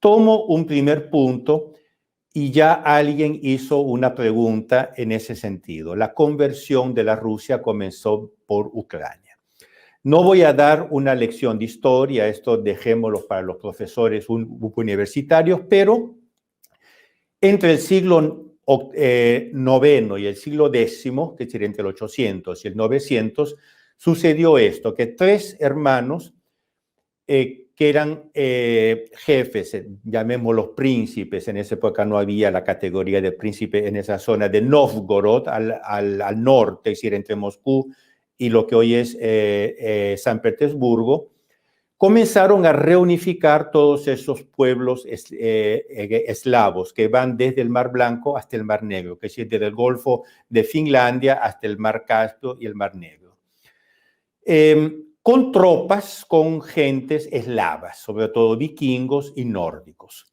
tomo un primer punto y ya alguien hizo una pregunta en ese sentido. La conversión de la Rusia comenzó por Ucrania. No voy a dar una lección de historia, esto dejémoslo para los profesores universitarios, pero entre el siglo IX y el siglo X, que sería entre el 800 y el 900, sucedió esto, que tres hermanos que eran jefes, llamémoslos príncipes, en esa época no había la categoría de príncipe en esa zona de Novgorod, al norte, es decir, entre Moscú y lo que hoy es San Petersburgo, comenzaron a reunificar todos esos pueblos eslavos que van desde el Mar Blanco hasta el Mar Negro, que es decir, desde el Golfo de Finlandia hasta el Mar Caspio y el Mar Negro. Con tropas, con gentes eslavas, sobre todo vikingos y nórdicos.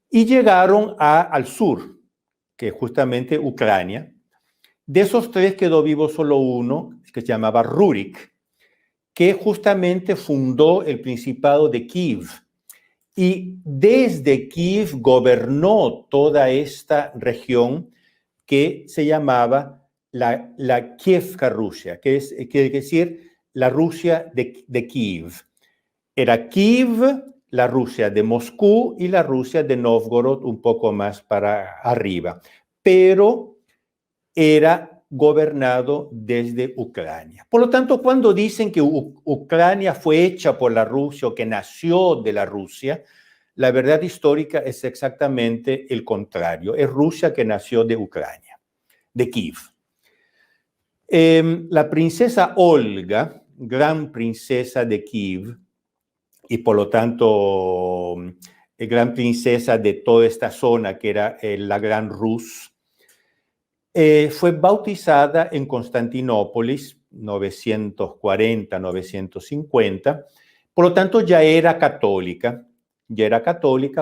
Y llegaron al sur, que es justamente Ucrania. De esos tres quedó vivo solo uno, que se llamaba Rurik, que justamente fundó el Principado de Kiev. Y desde Kiev gobernó toda esta región que se llamaba la Kievska Rusia, que quiere decir la Rusia de Kiev. Era Kiev, la Rusia de Moscú y la Rusia de Novgorod un poco más para arriba. Pero era gobernado desde Ucrania. Por lo tanto, cuando dicen que Ucrania fue hecha por la Rusia o que nació de la Rusia, la verdad histórica es exactamente el contrario. Es Rusia que nació de Ucrania, de Kiev. La princesa Olga, gran princesa de Kiev, y por lo tanto gran princesa de toda esta zona que era la Gran Rus, fue bautizada en Constantinópolis, 940-950, por lo tanto ya era católica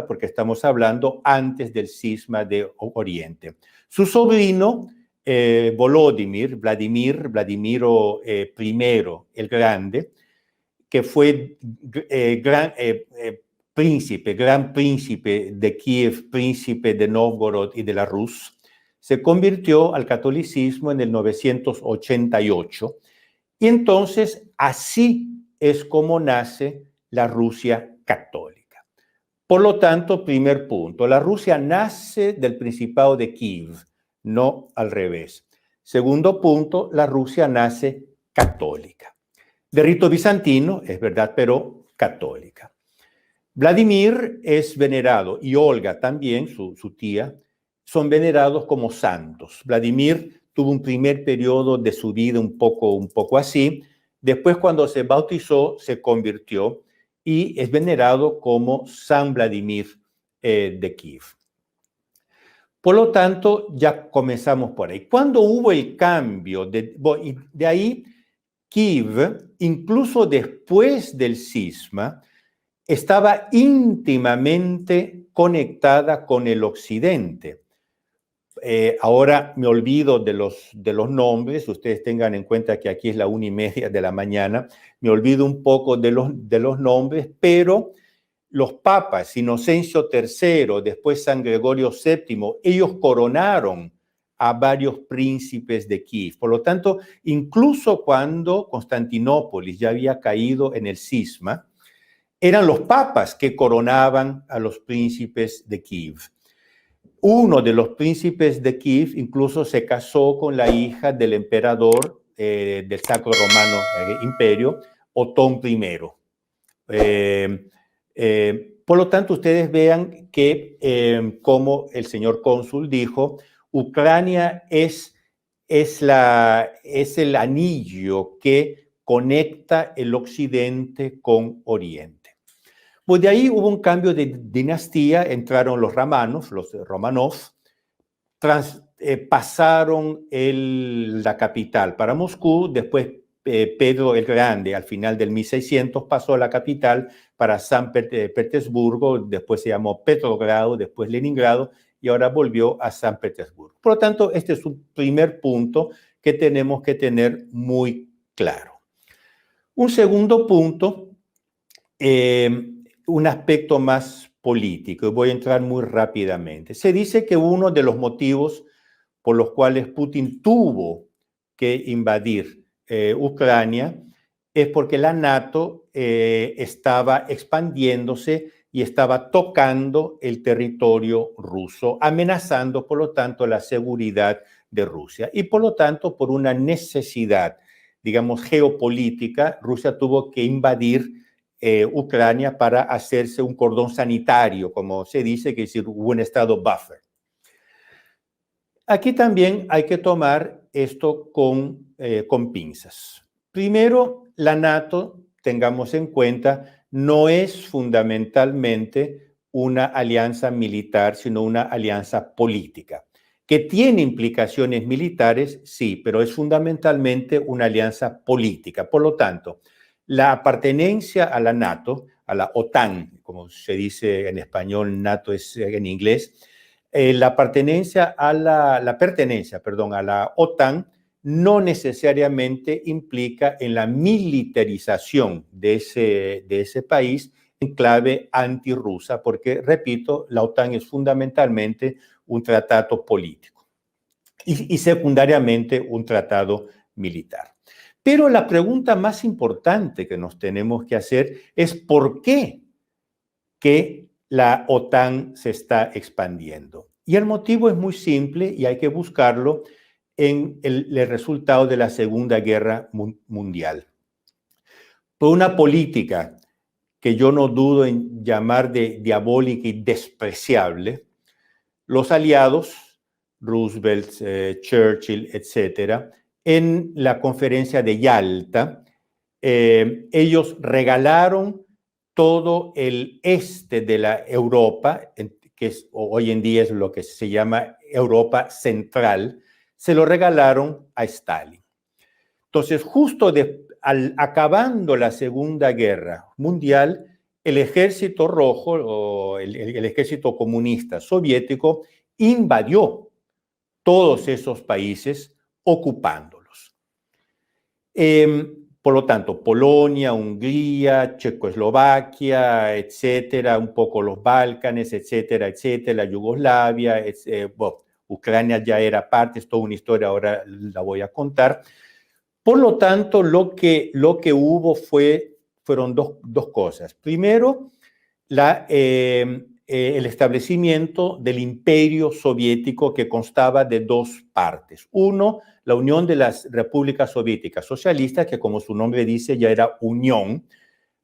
porque estamos hablando antes del cisma de Oriente. Su sobrino, Vladimiro I el Grande, que fue gran príncipe de Kiev, príncipe de Novgorod y de la Rus, se convirtió al catolicismo en el 988 y entonces así es como nace la Rusia católica. Por lo tanto, primer punto, la Rusia nace del Principado de Kiev, no al revés. Segundo punto, la Rusia nace católica. De rito bizantino, es verdad, pero católica. Vladimir es venerado y Olga también, su tía, son venerados como santos. Vladimir tuvo un primer periodo de su vida un poco así. Después, cuando se bautizó, se convirtió y es venerado como San Vladimir de Kiev. Por lo tanto, ya comenzamos por ahí. Cuando hubo el cambio, de ahí, Kiev, incluso después del cisma, estaba íntimamente conectada con el occidente. Ahora me olvido de los nombres, ustedes tengan en cuenta que aquí es la 1:30 de la mañana, me olvido un poco de los nombres, pero los papas, Inocencio III, después San Gregorio VII, ellos coronaron a varios príncipes de Kiev. Por lo tanto, incluso cuando Constantinópolis ya había caído en el cisma, eran los papas que coronaban a los príncipes de Kiev. Uno de los príncipes de Kiev incluso se casó con la hija del emperador del Sacro Romano Imperio, Otón I. Por lo tanto, ustedes vean que, como el señor cónsul dijo, Ucrania es el anillo que conecta el occidente con oriente. Pues de ahí hubo un cambio de dinastía, entraron los Romanov, pasaron la capital para Moscú, después Pedro el Grande, al final del 1600, pasó la capital para San Petersburgo, después se llamó Petrogrado, después Leningrado, y ahora volvió a San Petersburgo. Por lo tanto, este es un primer punto que tenemos que tener muy claro. Un segundo punto, un aspecto más político, y voy a entrar muy rápidamente. Se dice que uno de los motivos por los cuales Putin tuvo que invadir Ucrania es porque la NATO estaba expandiéndose y estaba tocando el territorio ruso, amenazando, por lo tanto, la seguridad de Rusia. Y por lo tanto, por una necesidad, digamos, geopolítica, Rusia tuvo que invadir Ucrania para hacerse un cordón sanitario, como se dice, que es decir, un estado buffer. Aquí también hay que tomar esto con pinzas. Primero, la NATO, tengamos en cuenta, no es fundamentalmente una alianza militar, sino una alianza política, que tiene implicaciones militares, sí, pero es fundamentalmente una alianza política. Por lo tanto, la apartenencia a la NATO, a la OTAN, como se dice en español, NATO es en inglés, la pertenencia a la OTAN no necesariamente implica en la militarización de ese país en clave antirrusa, porque, repito, la OTAN es fundamentalmente un tratado político y secundariamente un tratado militar. Pero la pregunta más importante que nos tenemos que hacer es ¿por qué que la OTAN se está expandiendo? Y el motivo es muy simple y hay que buscarlo en el resultado de la Segunda Guerra Mundial. Por una política que yo no dudo en llamar de diabólica y despreciable, los aliados, Roosevelt, Churchill, etcétera, en la conferencia de Yalta, ellos regalaron todo el este de la Europa, que hoy en día es lo que se llama Europa Central, se lo regalaron a Stalin. Entonces, justo acabando la Segunda Guerra Mundial, el Ejército Rojo o el Ejército Comunista Soviético invadió todos esos países ocupándolos. Por lo tanto, Polonia, Hungría, Checoslovaquia, etcétera, un poco los Balcanes, etcétera, etcétera, Yugoslavia, bueno, Ucrania ya era parte, es toda una historia, ahora la voy a contar. Por lo tanto, lo que hubo fueron dos cosas. Primero, el establecimiento del imperio soviético que constaba de dos partes. Uno, la Unión de las Repúblicas Soviéticas Socialistas, que como su nombre dice ya era unión.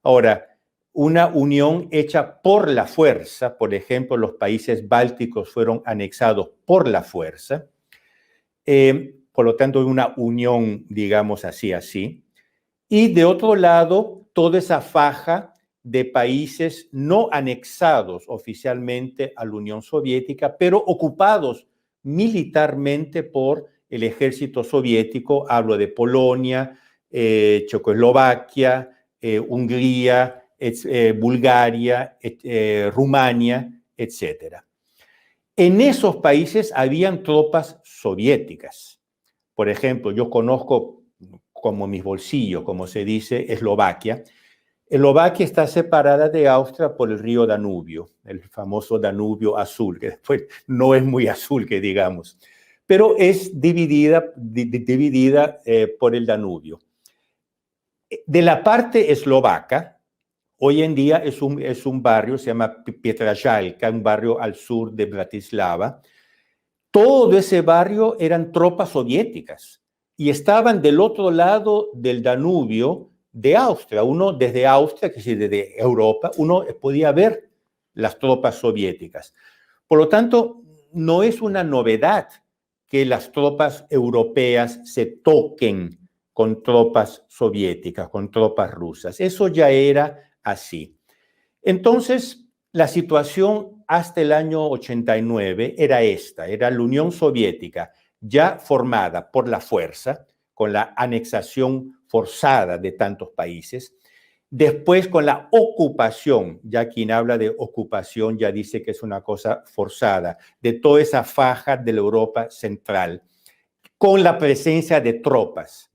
Ahora, una unión hecha por la fuerza, por ejemplo, los países bálticos fueron anexados por la fuerza. Por lo tanto, una unión, digamos así. Y de otro lado, toda esa faja de países no anexados oficialmente a la Unión Soviética, pero ocupados militarmente por el ejército soviético. Hablo de Polonia, Checoslovaquia, Hungría, Bulgaria, Rumania, etcétera. En esos países habían tropas soviéticas. Por ejemplo, yo conozco como mis bolsillos, como se dice, Eslovaquia. Eslovaquia está separada de Austria por el río Danubio, el famoso Danubio azul, que después no es muy azul, que digamos, pero es dividida por el Danubio. De la parte eslovaca, hoy en día es un barrio, se llama Pietrasjalka, un barrio al sur de Bratislava. Todo ese barrio eran tropas soviéticas y estaban del otro lado del Danubio de Austria. Uno desde Austria, que es decir, desde Europa, uno podía ver las tropas soviéticas. Por lo tanto, no es una novedad que las tropas europeas se toquen con tropas soviéticas, con tropas rusas. Eso ya era así. Entonces, la situación hasta el año 89 era esta, era la Unión Soviética ya formada por la fuerza, con la anexación forzada de tantos países, después con la ocupación, ya quien habla de ocupación ya dice que es una cosa forzada, de toda esa faja de la Europa central, con la presencia de tropas.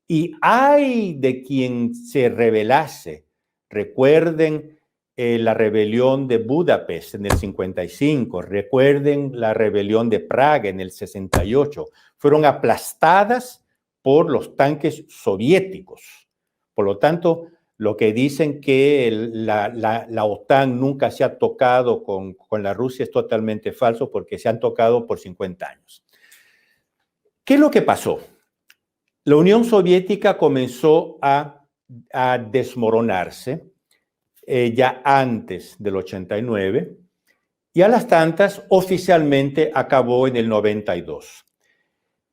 Y hay de quien se rebelase. Recuerden la rebelión de Budapest en el 55, recuerden la rebelión de Praga en el 68, fueron aplastadas por los tanques soviéticos. Por lo tanto, lo que dicen que la OTAN nunca se ha tocado con la Rusia es totalmente falso, porque se han tocado por 50 años. ¿Qué es lo que pasó? La Unión Soviética comenzó a desmoronarse ya antes del 89, y a las tantas oficialmente acabó en el 92.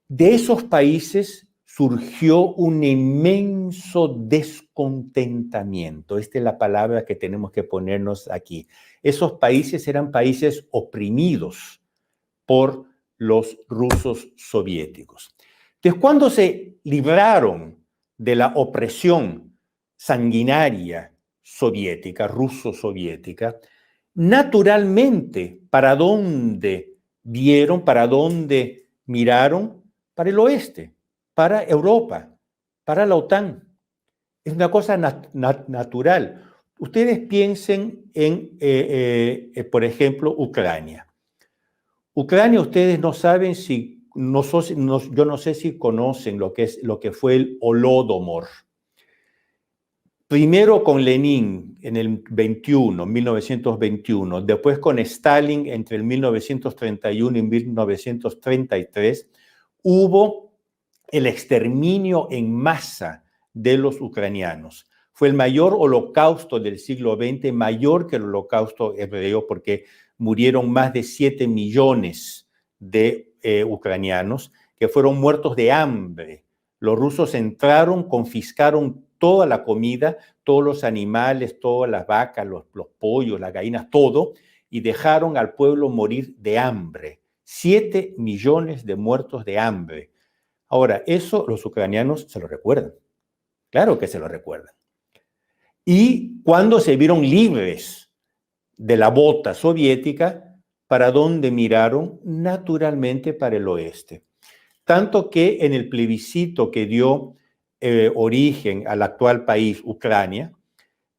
De esos países surgió un inmenso descontentamiento. Esta es la palabra que tenemos que ponernos aquí. Esos países eran países oprimidos por los rusos soviéticos. Entonces, cuando se libraron de la opresión sanguinaria soviética, ruso-soviética, naturalmente, ¿para dónde vieron, para dónde miraron? Para el oeste, para Europa, para la OTAN. Es una cosa natural. Ustedes piensen en, por ejemplo, Ucrania. Ucrania, ustedes no saben si, yo no sé si conocen lo que fue el Holodomor. Primero con Lenin en el 1921, después con Stalin entre el 1931 y 1933, hubo el exterminio en masa de los ucranianos. Fue el mayor holocausto del siglo XX, mayor que el holocausto hebreo, porque murieron más de 7 millones de ucranianos que fueron muertos de hambre. Los rusos entraron, confiscaron toda la comida, todos los animales, todas las vacas, los pollos, las gallinas, todo, y dejaron al pueblo morir de hambre. 7 millones de muertos de hambre. Ahora, eso los ucranianos se lo recuerdan. Claro que se lo recuerdan. Y cuando se vieron libres de la bota soviética, ¿para dónde miraron? Naturalmente para el oeste. Tanto que en el plebiscito que dio origen al actual país, Ucrania,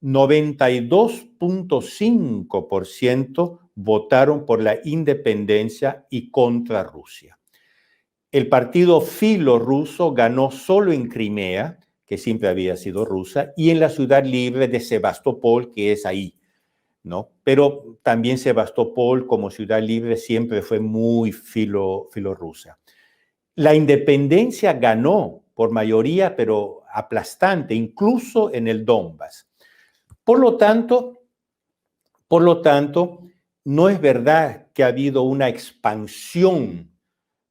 92.5% votaron por la independencia y contra Rusia. El partido filorruso ganó solo en Crimea, que siempre había sido rusa, y en la ciudad libre de Sebastopol, que es ahí, ¿no? Pero también Sebastopol como ciudad libre siempre fue muy filorrusa. La independencia ganó por mayoría, pero aplastante, incluso en el Donbass. Por lo tanto, no es verdad que ha habido una expansión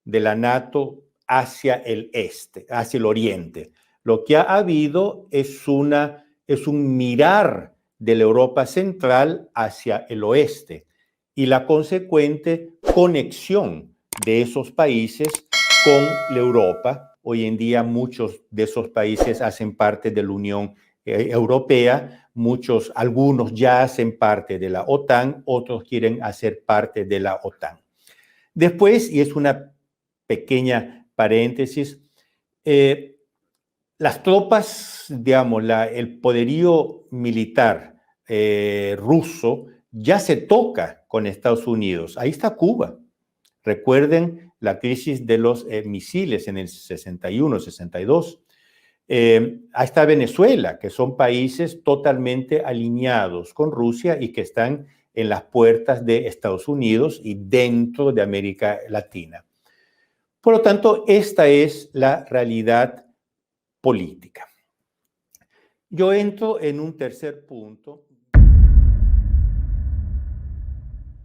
de la NATO hacia el este, hacia el oriente. Lo que ha habido es un mirar de la Europa central hacia el oeste y la consecuente conexión de esos países con la Europa. Hoy en día muchos de esos países hacen parte de la Unión Europea, algunos ya hacen parte de la OTAN, otros quieren hacer parte de la OTAN. Después, y es una pequeña paréntesis, las tropas, digamos, el poderío militar ruso ya se toca con Estados Unidos. Ahí está Cuba. Recuerden la crisis de los misiles en el 61, 62. Ahí está Venezuela, que son países totalmente alineados con Rusia y que están en las puertas de Estados Unidos y dentro de América Latina. Por lo tanto, esta es la realidad política. Yo entro en un tercer punto.